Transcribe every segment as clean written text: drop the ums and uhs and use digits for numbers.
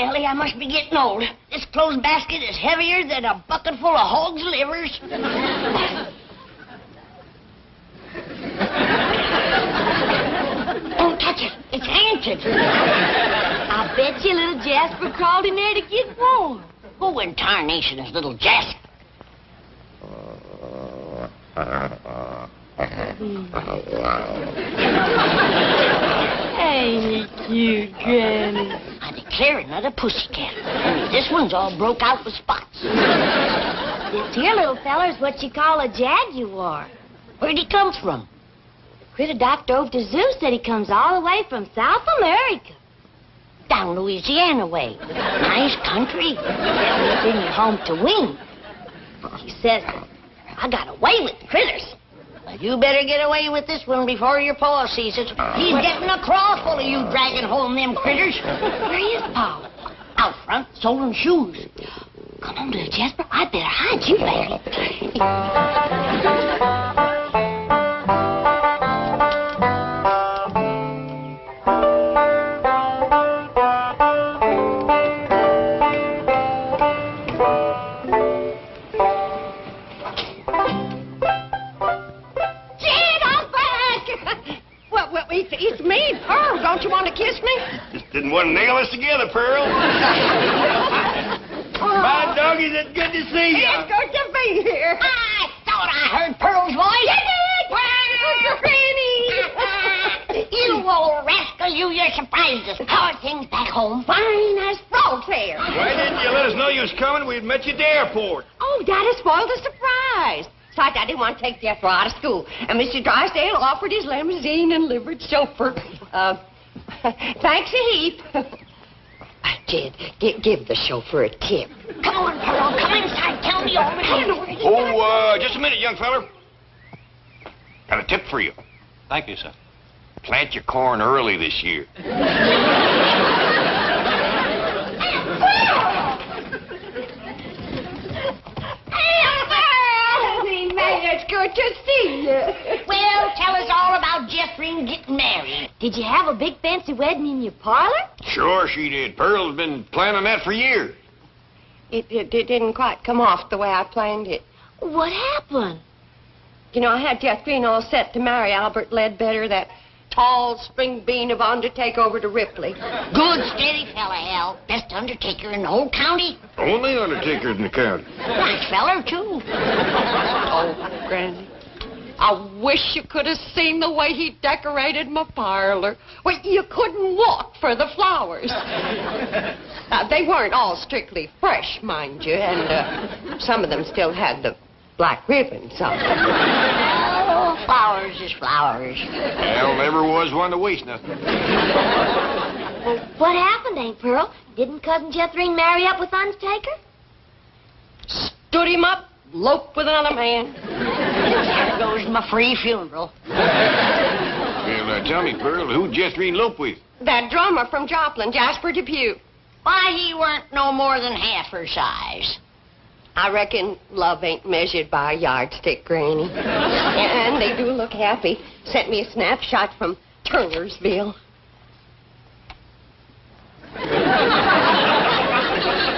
Ellie, I must be getting old. This clothes basket is heavier than a bucket full of hog's livers. Don't touch it. It's haunted. I bet you little Jasper crawled in there to get warm. Who in tarnation is little Jasper? Ain't he cute, Granny? I declare another pussycat. Only this one's all broke out with spots. This here little feller's what you call a jaguar. Where'd he come from? The critter doctor over to zoo said he comes all the way from South America. Down Louisiana way. Nice country. Bring you home to wing. He says, I got away with critters. Well, you better get away with this one before your pa sees it. He's getting a craw full of you dragging home them critters. Where is Pa? Out front, soling shoes. Come on, little Jasper. I better hide you there. It's me, Pearl. Don't you want to kiss me? Just didn't want to nail us together, Pearl. My doggies, it's good to see you. It's good to be here. I thought I heard Pearl's voice. You did, Granny. You old rascal, you're surprised us. How are things back home? Fine as frogs here. Why didn't you let us know you was coming? We'd met you at the airport. Oh, Daddy spoiled the surprise. Besides, I didn't want to take Jethro out of school, and Mr. Drysdale offered his limousine and livered chauffeur. Thanks a heap. Jed, give the chauffeur a tip. Come on, Pearl. Come inside. Tell me all about it. Oh, just a minute, young feller. Got a tip for you. Thank you, sir. Plant your corn early this year. It's good to see you. Well, tell us all about Jethro getting married. Did you have a big fancy wedding in your parlor? Sure she did. Pearl's been planning that for years. It didn't quite come off the way I planned it. What happened? You know, I had Jethro all set to marry Albert Ledbetter, that tall spring bean of undertaker over to Ripley. Good, steady fella, Hal. Best undertaker in the whole county. Only undertaker in the county. Nice feller, too. Oh, Granny, I wish you could have seen the way he decorated my parlor. Well, you couldn't walk for the flowers. They weren't all strictly fresh, mind you, and some of them still had the black ribbons on them. Oh, flowers is flowers. Hal never was one to waste nothing. Well, what happened, Aunt Pearl? Didn't Cousin Jethro marry up with Undertaker? Stood him up, eloped with another man. There goes my free funeral. Well, tell me, Pearl, who'd Jethro elope with? That drummer from Joplin, Jasper Depew. Why, he weren't no more than half her size. I reckon love ain't measured by a yardstick, Granny. And they do look happy. Sent me a snapshot from Turnersville.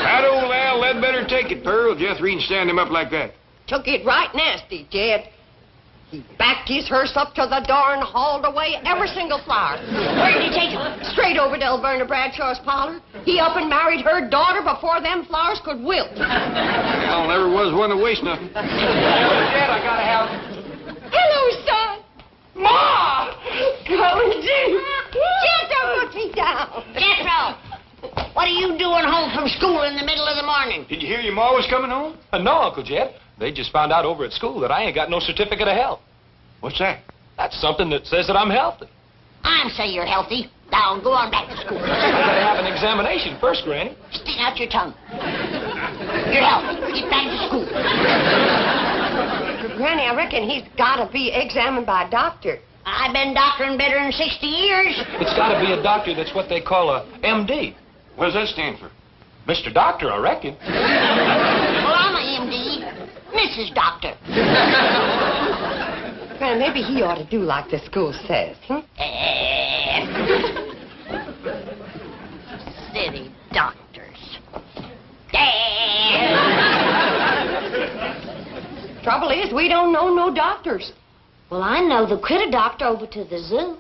How'd old Al Ledbetter take it, Pearl? Jethro stand him up like that. Took it right nasty, Jed. He backed his hearse up to the door and hauled away every single flower. Where did he take him? Straight over to Elverna Bradshaw's parlor. He up and married her daughter before them flowers could wilt. Al never was one to waste nothing. Dad, I gotta have... Hello, son. Ma! Come and do. Jethro, put me down. Jethro! What are you doing home from school in the middle of the morning? Did you hear your ma was coming home? No, Uncle Jed. They just found out over at school that I ain't got no certificate of health. What's that? That's something that says that I'm healthy. I'm say you're healthy. Now, go on back to school. I gotta have an examination first, Granny. Stick out your tongue. You're healthy. Get back to school. Granny, I reckon he's got to be examined by a doctor. I've been doctoring better than 60 years. It's gotta be a doctor that's what they call a MD. What does that stand for? Mr. Doctor, I reckon. Well, I'm a MD. Mrs. Doctor. Granny, maybe he ought to do like the school says, City doctor. Trouble is, we don't know no doctors. Well, I know the critter doctor over to the zoo.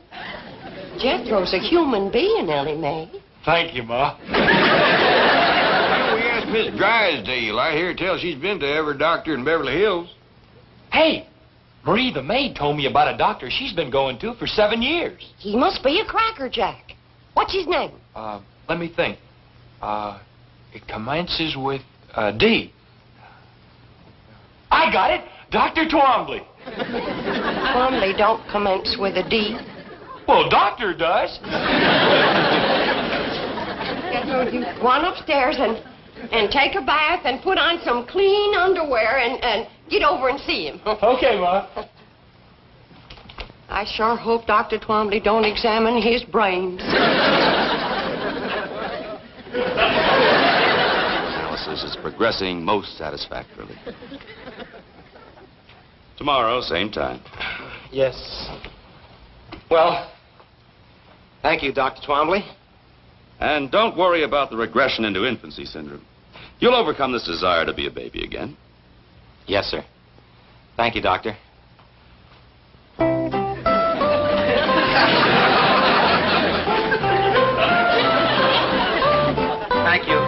Jethro's a human being, Ellie Mae. Thank you, Ma. Why don't we ask Miss Drysdale? I hear tell she's been to every doctor in Beverly Hills. Hey, Marie, the maid, told me about a doctor she's been going to for 7 years. He must be a crackerjack. What's his name? Let me think. It commences with D. I got it! Dr. Twombly. Twombly don't commence with a D. Well, doctor does. Jethro, you run upstairs and take a bath and put on some clean underwear and get over and see him. Okay, Ma. I sure hope Dr. Twombly don't examine his brains. Analysis is progressing most satisfactorily. Tomorrow, same time. Yes. Well, thank you, Dr. Twombly. And don't worry about the regression into infancy syndrome. You'll overcome this desire to be a baby again. Yes, sir. Thank you, Doctor. Thank you.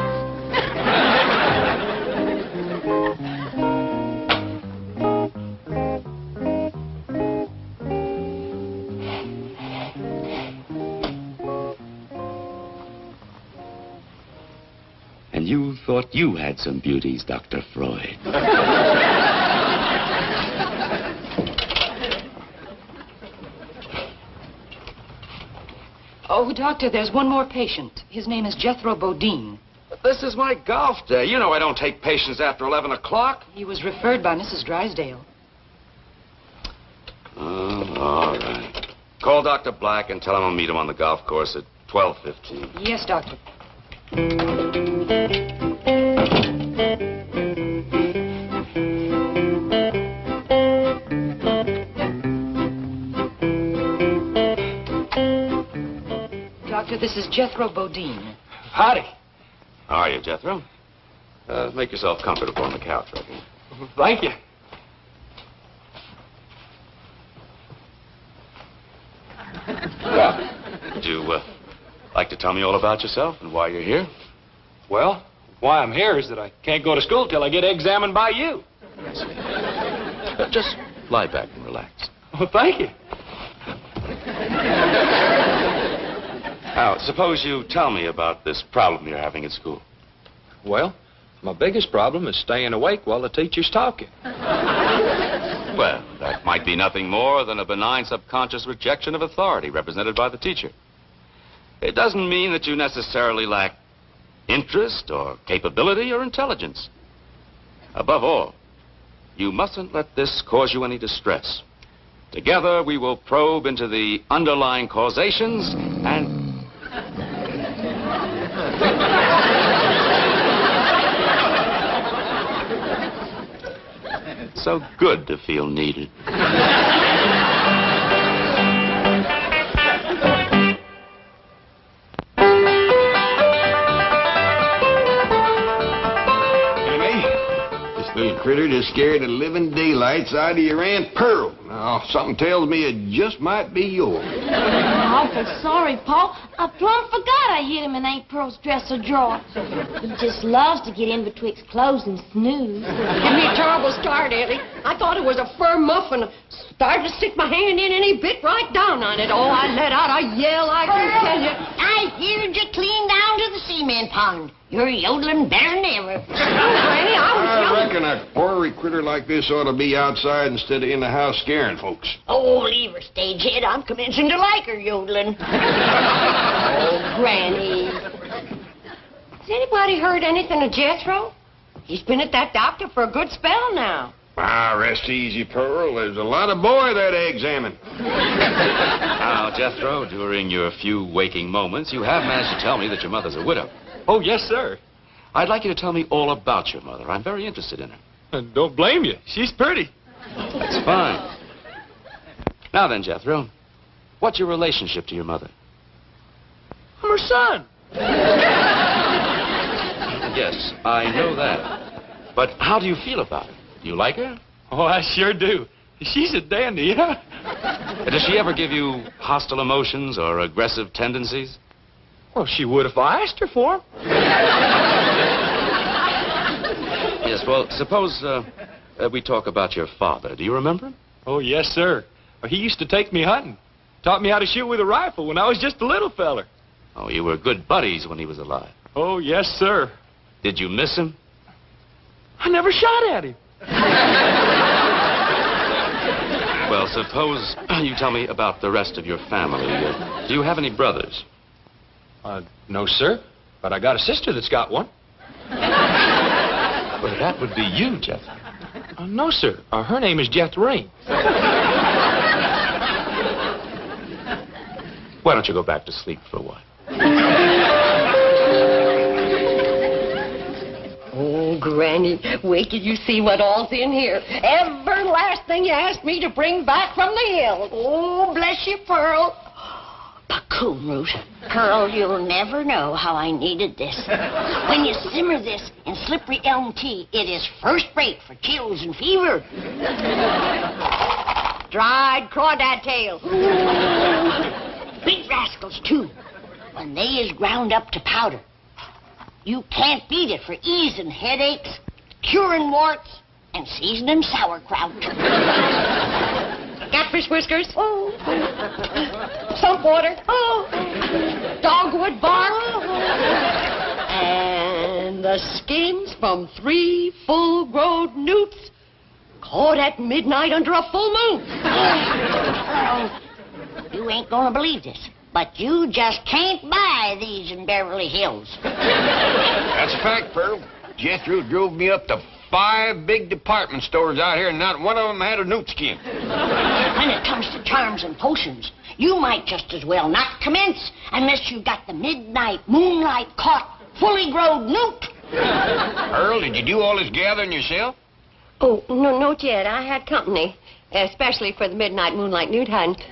And you thought you had some beauties, Dr. Freud. Oh, Doctor, there's one more patient. His name is Jethro Bodine. This is my golf day. You know I don't take patients after 11 o'clock. He was referred by Mrs. Drysdale. Oh, all right. Call Dr. Black and tell him I'll meet him on the golf course at 12:15. Yes, Doctor. Doctor, this is Jethro Bodine. Howdy. How are you, Jethro? Make yourself comfortable on the couch right here. Thank you. Well, would you like to tell me all about yourself and why you're here? Well, why I'm here is that I can't go to school till I get examined by you. Just lie back and relax. Well, thank you. Now, suppose you tell me about this problem you're having at school. Well, my biggest problem is staying awake while the teacher's talking. Well, that might be nothing more than a benign subconscious rejection of authority represented by the teacher. It doesn't mean that you necessarily lack interest or capability or intelligence. Above all, you mustn't let this cause you any distress. Together, we will probe into the underlying causations and... So good to feel needed. Little critter just scared the living daylights out of your Aunt Pearl. Now, something tells me it just might be yours. I'm awful sorry, Paul. I plumb forgot I hid him in Aunt Pearl's dresser drawer. He just loves to get in betwixt clothes and snooze. Give me a terrible start, Ellie. I thought it was a fur muffin. Started to stick my hand in and he bit right down on it. Oh, I let out a yell, I can tell you. I heard you clean down to the cement pond. You're yodeling better than ever. Granny, I reckon a ornery critter like this ought to be outside instead of in the house scaring folks. Oh, leave her, stagehead. I'm commencing to like her yodeling. Oh, Granny. Has anybody heard anything of Jethro? He's been at that doctor for a good spell now. Ah, rest easy, Pearl. There's a lot of boy that examine. Now, Jethro, during your few waking moments, you have managed to tell me that your mother's a widow. Oh, yes, sir. I'd like you to tell me all about your mother. I'm very interested in her. Don't blame you. She's pretty. That's fine. Now then, Jethro, what's your relationship to your mother? I'm her son. Yes, I know that. But how do you feel about her? Do you like her? Oh, I sure do. She's a dandy, yeah? Does she ever give you hostile emotions or aggressive tendencies? Well, she would if I asked her for 'em. Yes, well, suppose we talk about your father. Do you remember him? Oh, yes, sir. He used to take me hunting. Taught me how to shoot with a rifle when I was just a little feller. Oh, you were good buddies when he was alive. Oh, yes, sir. Did you miss him? I never shot at him. Well, suppose you tell me about the rest of your family. Do you have any brothers? No, sir. But I got a sister that's got one. Well, that would be you, Jethro. No, sir. Her name is Jethro. Why don't you go back to sleep for a while? Oh, Granny, wait till you see what all's in here. Every last thing you asked me to bring back from the hills. Oh, bless you, Pearl. Coon root. Pearl, you'll never know how I needed this. When you simmer this in slippery elm tea, it is first rate for chills and fever. Dried crawdad tails. Big rascals, too. When they is ground up to powder, you can't beat it for easing headaches, curing warts, and seasoning sauerkraut. Catfish whiskers. Oh. Sump water. Oh. Dogwood bark. And the skins from 3 full-grown newts caught at midnight under a full moon. You ain't gonna believe this, but you just can't buy these in Beverly Hills. That's a fact, Pearl. Jethro drove me up to 5 big department stores out here, and not one of them had a newt skin. When it comes to charms and potions, you might just as well not commence unless you got the midnight moonlight caught, fully grown newt. Pearl, did you do all this gathering yourself? Oh, no, not yet. I had company, especially for the midnight moonlight newt hunt.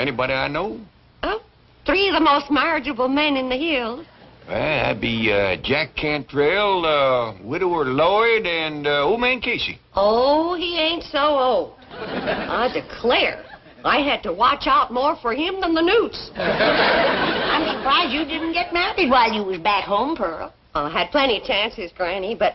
Anybody I know? Oh, 3 of the most marriageable men in the hills. Well, that'd be Jack Cantrell, Widower Lloyd, and Old Man Casey. Oh, he ain't so old. I declare, I had to watch out more for him than the newts. I'm surprised you didn't get married while you was back home, Pearl. I had plenty of chances, Granny, but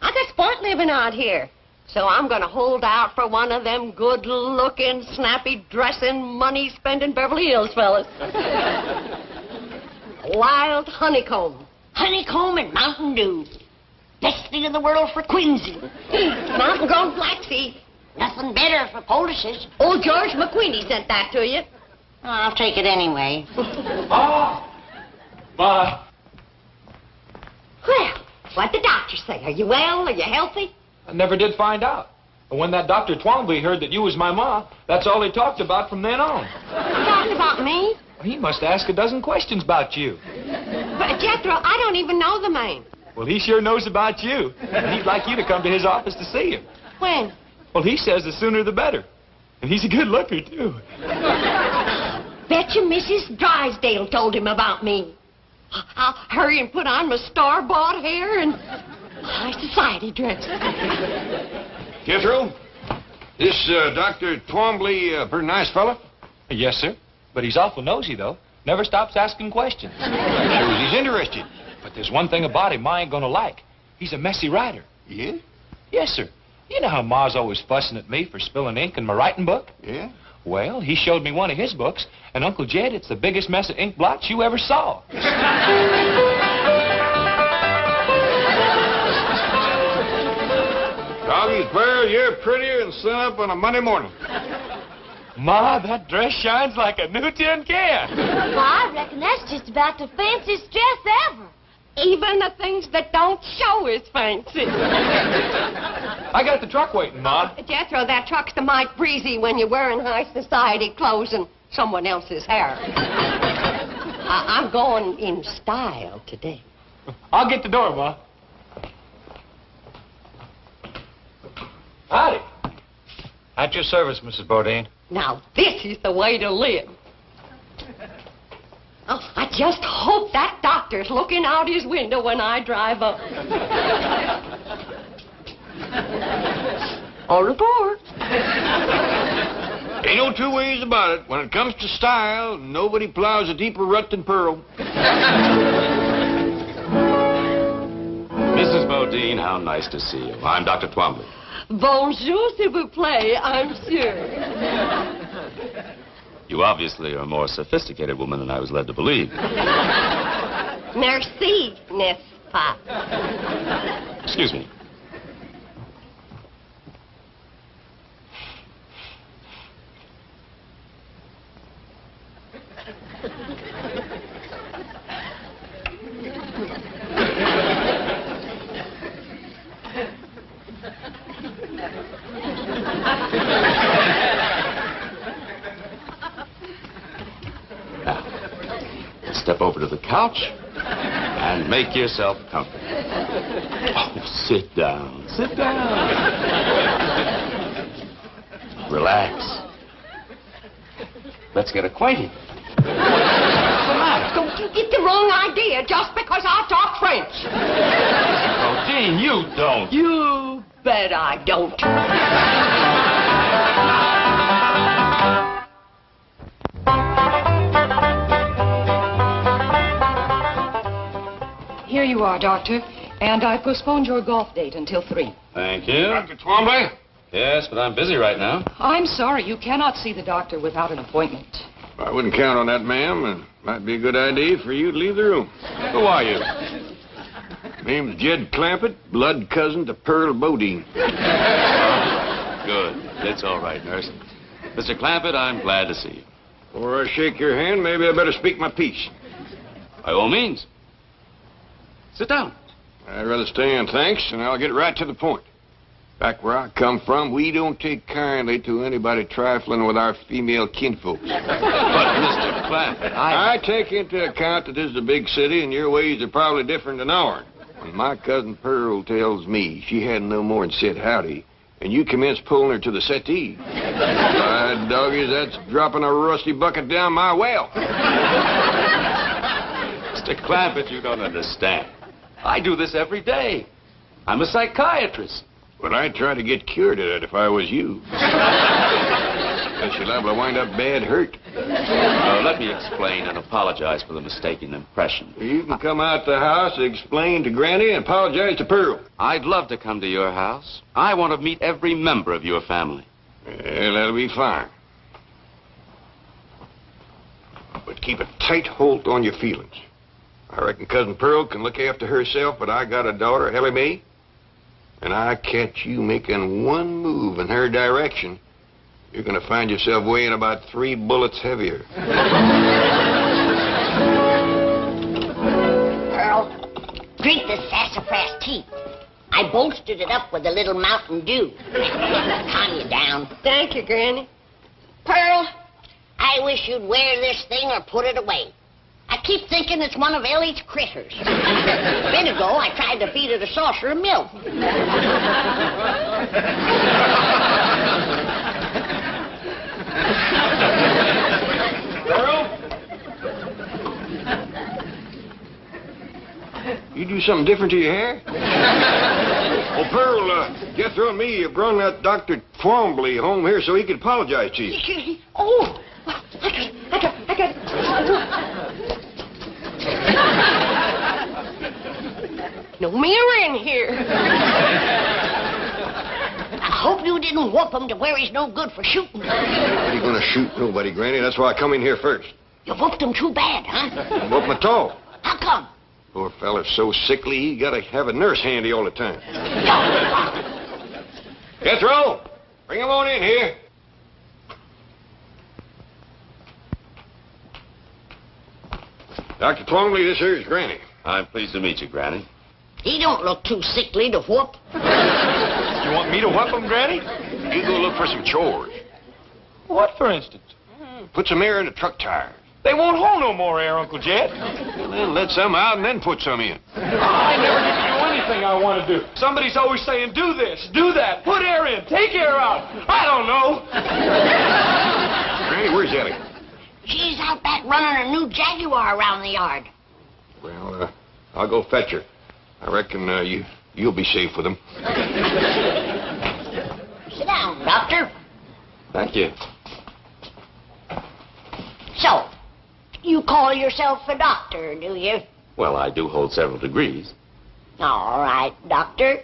I got sport living out here. So I'm going to hold out for one of them good-looking, snappy-dressing, money-spending Beverly Hills fellas. Wild honeycomb. Honeycomb and Mountain Dew. Best thing in the world for Quincy. Mountain-grown flaxseed. Nothing better for poultices. Old George McQueenie sent that to you. I'll take it anyway. Ma! Well, what'd the doctor say? Are you well? Are you healthy? I never did find out. But when that Dr. Twombly heard that you was my ma, that's all he talked about from then on. You talking about me? He must ask a dozen questions about you. But, Jethro, I don't even know the man. Well, he sure knows about you. And he'd like you to come to his office to see him. When? Well, he says the sooner the better. And he's a good looker, too. Bet you Mrs. Drysdale told him about me. I'll hurry and put on my star-bought hair and high society dress. Jethro, this Dr. Twombly, pretty nice fella? Yes, sir. But he's awful nosy, though. Never stops asking questions. Shows he's interested. But there's one thing about him Ma ain't gonna like. He's a messy writer. Yeah? Yes, sir. You know how Ma's always fussing at me for spilling ink in my writing book? Yeah? Well, he showed me one of his books, and Uncle Jed, it's the biggest mess of ink blots you ever saw. Doggy's Pearl, you're prettier than sun up on a Monday morning. Ma, that dress shines like a new tin can. I reckon that's just about the fanciest dress ever. Even the things that don't show is fancy. I got the truck waiting, Ma. Jethro, that truck's the mite breezy when you're wearing high society clothes and someone else's hair. I'm going in style today. I'll get the door, Ma. Howdy. At your service, Mrs. Bodine. Now, this is the way to live. Oh, I just hope that doctor's looking out his window when I drive up. All aboard. Ain't no two ways about it. When it comes to style, nobody plows a deeper rut than Pearl. Mrs. Bodine, how nice to see you. I'm Dr. Twombly. Bonjour, s'il vous plaît, I'm sure. You obviously are a more sophisticated woman than I was led to believe. Merci, n'est-ce pas? Excuse me. Now, step over to the couch and make yourself comfortable. Oh, sit down. Sit down. Relax. Let's get acquainted. What's the matter? Don't you get the wrong idea just because I talk French. Bodine, you don't. You bet I don't. Here you are, Doctor. And I postponed your golf date until 3. Thank you. Dr. Twombly? Yes, but I'm busy right now. I'm sorry, you cannot see the doctor without an appointment. I wouldn't count on that, ma'am. It might be a good idea for you to leave the room. Who are you? Name's Jed Clampett, blood cousin to Pearl Bodine. Good. It's all right, nurse. Mr. Clampett, I'm glad to see you. Before I shake your hand, maybe I better speak my piece. By all means. Sit down. I'd rather stand, thanks, and I'll get right to the point. Back where I come from, we don't take kindly to anybody trifling with our female kinfolks. But, Mr. Clampett, I take into account that this is a big city, and your ways are probably different than ours. When my cousin Pearl tells me she hadn't no more than said howdy, and you commence pulling her to the settee, by doggies, that's dropping a rusty bucket down my well. Mr. Clampett, you don't understand. I do this every day. I'm a psychiatrist. Well, I'd try to get cured of it if I was you. But you're liable to wind up bad hurt. Let me explain and apologize for the mistaken impression. You can come out the house, explain to Granny, and apologize to Pearl. I'd love to come to your house. I want to meet every member of your family. Well, that'll be fine. But keep a tight hold on your feelings. I reckon Cousin Pearl can look after herself, but I got a daughter, Ellie Mae, and I catch you making one move in her direction, you're going to find yourself weighing about 3 bullets heavier. Pearl, drink this sassafras tea. I bolstered it up with a little Mountain Dew. Calm you down. Thank you, Granny. Pearl, I wish you'd wear this thing or put it away. I keep thinking it's one of Ellie's critters. A bit ago, I tried to feed it a saucer of milk. Pearl? You do something different to your hair? Oh, Pearl, Jethro and me brought that Dr. Twombly home here so he could apologize to you. Oh, I got. No mirror in here. I hope you didn't whoop him to where he's no good for shooting. I ain't gonna shoot nobody, Granny. That's why I come in here first. You whooped him too bad, huh? Whoop my toe. How come? Poor fella's so sickly, he gotta have a nurse handy all the time. Jethro, bring him on in here. Dr. Twombly, this here's Granny. I'm pleased to meet you, Granny. He don't look too sickly to whoop. You want me to whoop him, Granny? You go look for some chores. What, for instance? Put some air in the truck tires. They won't hold no more air, Uncle Jed. Well, then let some out and then put some in. I never get to do anything I want to do. Somebody's always saying, do this, do that, put air in, take air out. I don't know. Granny, where's Ellie? She's out back running a new Jaguar around the yard. Well, I'll go fetch her. I reckon you'll be safe with him. Sit down, Doctor. Thank you. So, you call yourself a doctor, do you? Well, I do hold several degrees. All right, Doctor.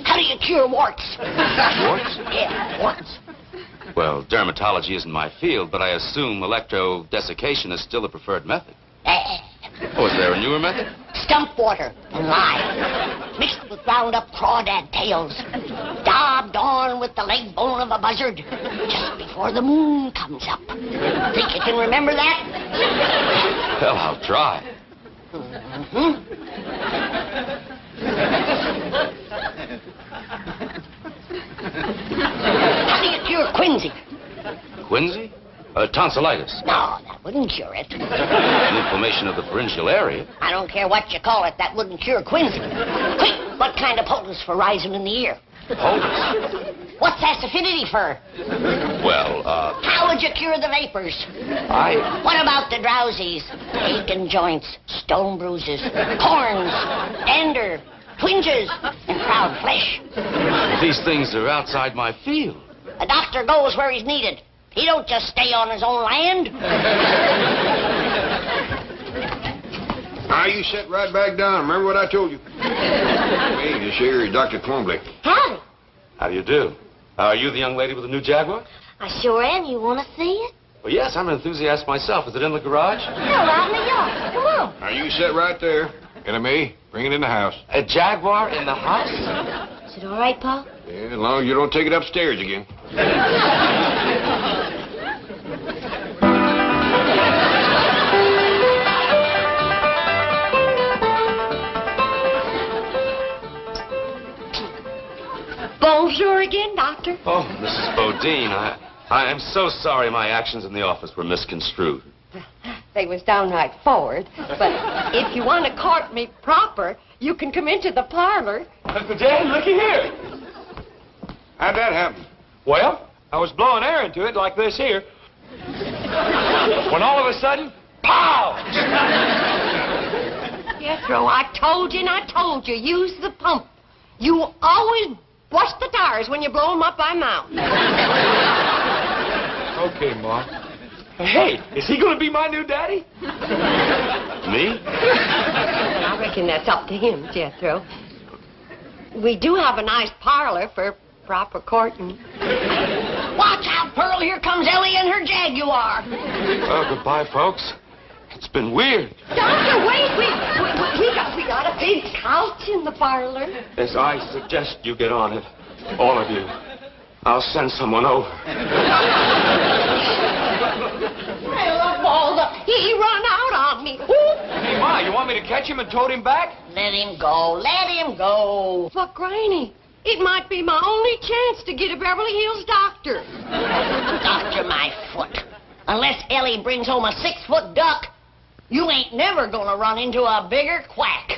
How do you cure warts? Warts? Yeah, warts. Well, dermatology isn't my field, but I assume electrodesiccation is still the preferred method. Oh, is there a newer method? Stump water and lye, mixed with ground up crawdad tails, daubed on with the leg bone of a buzzard, just before the moon comes up. Think you can remember that? Well, I'll try. How do you cure quinsy? Quinsy? Tonsillitis. No, that wouldn't cure it. An inflammation of the pharyngeal area. I don't care what you call it, that wouldn't cure quinsy. Quick, what kind of poultice for rising in the ear? Poultice? What's that affinity for? Well, How would you cure the vapors? What about the drowsies? Aching joints, stone bruises, corns, dander, twinges, and proud flesh. These things are outside my field. A doctor goes where he's needed. He don't just stay on his own land. Now, you sit right back down. Remember what I told you. Hey, this here is Dr. Twombly. Howdy. How do you do? Are you the young lady with the new Jaguar? I sure am. You want to see it? Well, yes, I'm an enthusiast myself. Is it in the garage? No, out in the yard. Come on. Now, you sit right there. Enemy, bring it in the house. A Jaguar in the house? Is it all right, Pa? Yeah, as long as you don't take it upstairs again. Bonjour again, Doctor. Oh, Mrs. Bodine, I am so sorry my actions in the office were misconstrued. They was downright forward, but if you want to court me proper, you can come into the parlor. Dad, looky here. How'd that happen? Well, I was blowing air into it like this here. When all of a sudden, pow! Jethro, I told you and I told you, use the pump. You always bust the tires when you blow them up by mouth. Okay, Ma. Hey, is he going to be my new daddy? Me? I reckon that's up to him, Jethro. We do have a nice parlor for proper courting. Watch out, Pearl. Here comes Ellie and her Jaguar. Oh, goodbye, folks. It's been weird. Doctor, wait. We got a big couch in the parlor. As I suggest you get on it, all of you. I'll send someone over. Well, Balda, he run out on me. Hey, Ma, you want me to catch him and tote him back? Let him go. Let him go. But, Granny, it might be my only chance to get a Beverly Hills doctor. Doctor my foot. Unless Ellie brings home a 6-foot duck, you ain't never gonna run into a bigger quack.